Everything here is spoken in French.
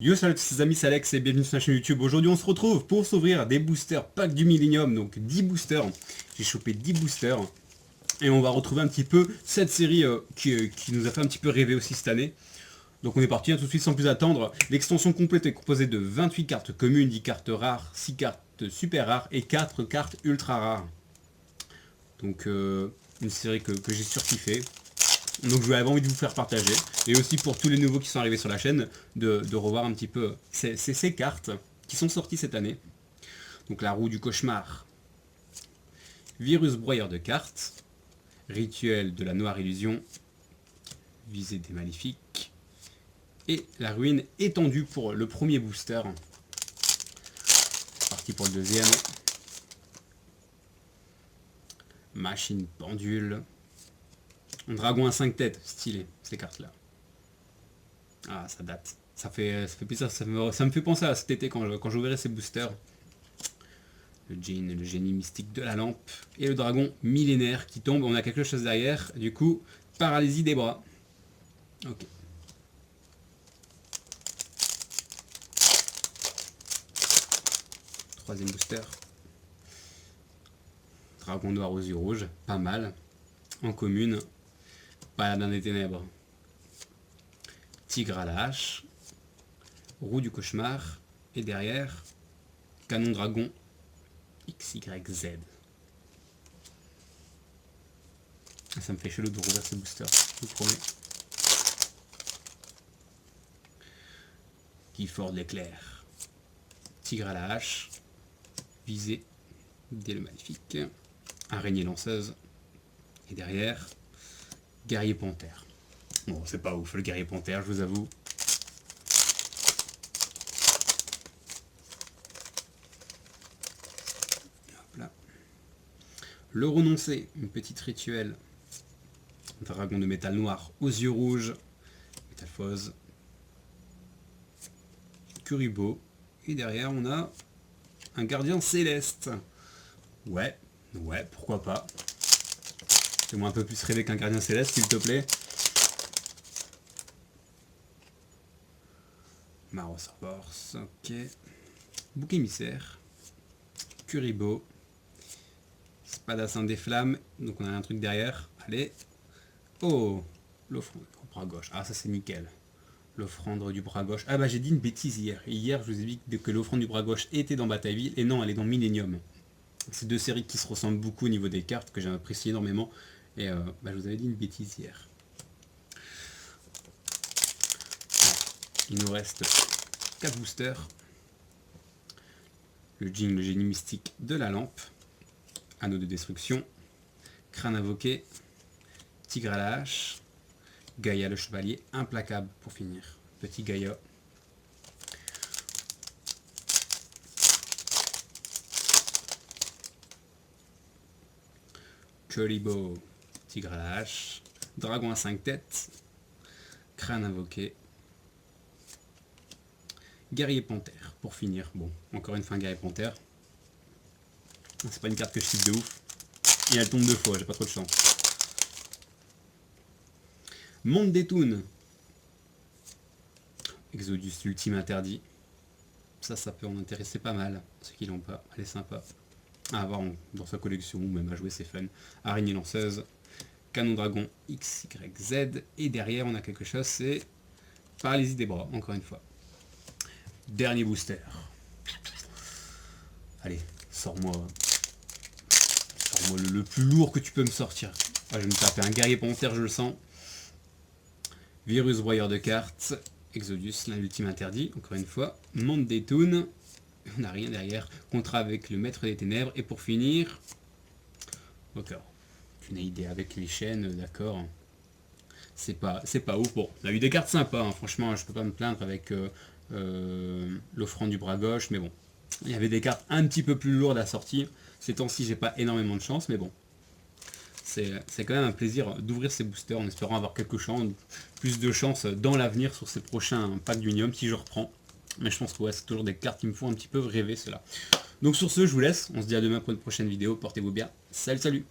Yo salut les amis, c'est Alex et bienvenue sur ma chaîne YouTube. Aujourd'hui on se retrouve pour s'ouvrir des boosters pack du Millennium, donc 10 boosters. J'ai chopé 10 boosters et on va retrouver un petit peu cette série qui nous a fait un petit peu rêver aussi cette année. Donc on est parti, hein, tout de suite sans plus attendre. L'extension complète est composée de 28 cartes communes, 10 cartes rares, 6 cartes super rares et 4 cartes ultra rares. Donc une série que j'ai surkiffé. Donc j'avais envie de vous faire partager. Et aussi pour tous les nouveaux qui sont arrivés sur la chaîne, de revoir un petit peu ces cartes qui sont sorties cette année. Donc la roue du cauchemar, virus broyeur de cartes, rituel de la noire illusion, visée des maléfiques, et la ruine étendue pour le premier booster. Parti pour le deuxième. Machine pendule. Un dragon à 5 têtes, stylé, ces cartes-là. Ah, ça date. Ça fait plaisir, ça me fait penser à cet été quand j'ouvrirai ces boosters. Le djinn, le génie mystique de la lampe. Et le dragon millénaire qui tombe. On a quelque chose derrière. Du coup, paralysie des bras. Ok. Troisième booster. Dragon noir aux yeux rouges. Pas mal. En commune. Paladin des ténèbres. Tigre à la hache. Roue du cauchemar. Et derrière, canon dragon XYZ. Ça me fait chelou de rouvrir ce booster, je vous promets. Gifford l'éclair. Tigre à la hache. Visée dès le maléfique. Araignée lanceuse. Et derrière, guerrier panthère. Bon, c'est pas ouf le guerrier panthère, je vous avoue. Hop là. Le renoncé, une petite rituel. Dragon de métal noir aux yeux rouges. Métamorphose. Kuribo. Et derrière, on a un gardien céleste. Ouais, pourquoi pas. Fais-moi un peu plus rêver qu'un gardien céleste, s'il te plaît. Maros Force, ok. Bouc émissaire. Kuribo. Spadassin des flammes. Donc on a un truc derrière. Allez. Oh, l'offrande du bras gauche. Ah, ça c'est nickel. L'offrande du bras gauche. Ah bah j'ai dit une bêtise hier. Hier je vous ai dit que l'offrande du bras gauche était dans Batailleville. Et non, elle est dans Millennium. C'est deux séries qui se ressemblent beaucoup au niveau des cartes, que j'ai apprécié énormément. Et bah, je vous avais dit une bêtise hier. Il nous reste 4 boosters. Le djinn, le génie mystique de la lampe. Anneau de destruction. Crâne invoqué. Tigre à la hache. Gaïa le chevalier implacable pour finir. Petit Gaïa. Kuribo. Tigre à la hache. Dragon à 5 têtes. Crâne invoqué. Guerrier panthère pour finir. Bon, encore une fois un guerrier panthère. C'est pas une carte que je cite de ouf. Et elle tombe 2 fois, j'ai pas trop de chance. Monde des Toons. Exodus l'ultime interdit. Ça peut en intéresser pas mal. Ceux qui l'ont pas, elle est sympa à avoir dans sa collection ou même à jouer, c'est fun. Araignée lanceuse. Canon dragon XYZ. Et derrière on a quelque chose, c'est paralysie des bras, encore une fois. Dernier booster. Allez, sors-moi le plus lourd que tu peux me sortir. Ah, je vais me taper un guerrier panthère, je le sens. Virus broyeur de cartes. Exodus, l'ultime interdit, encore une fois. Monde des Toons. On n'a rien derrière. Contrat avec le maître des ténèbres. Et pour finir... D'accord. Une idée avec les chaînes, d'accord. C'est pas ouf. Bon, on a eu des cartes sympas, hein. Franchement, je peux pas me plaindre avec l'offrande du bras gauche, mais bon. Il y avait des cartes un petit peu plus lourdes à sortir. Ces temps-ci, j'ai pas énormément de chance, mais bon. C'est quand même un plaisir d'ouvrir ces boosters en espérant avoir plus de chance dans l'avenir sur ces prochains packs d'Unium si je reprends. Mais je pense que ouais, c'est toujours des cartes qui me font un petit peu rêver cela. Donc sur ce, je vous laisse. On se dit à demain pour une prochaine vidéo. Portez-vous bien. Salut, salut!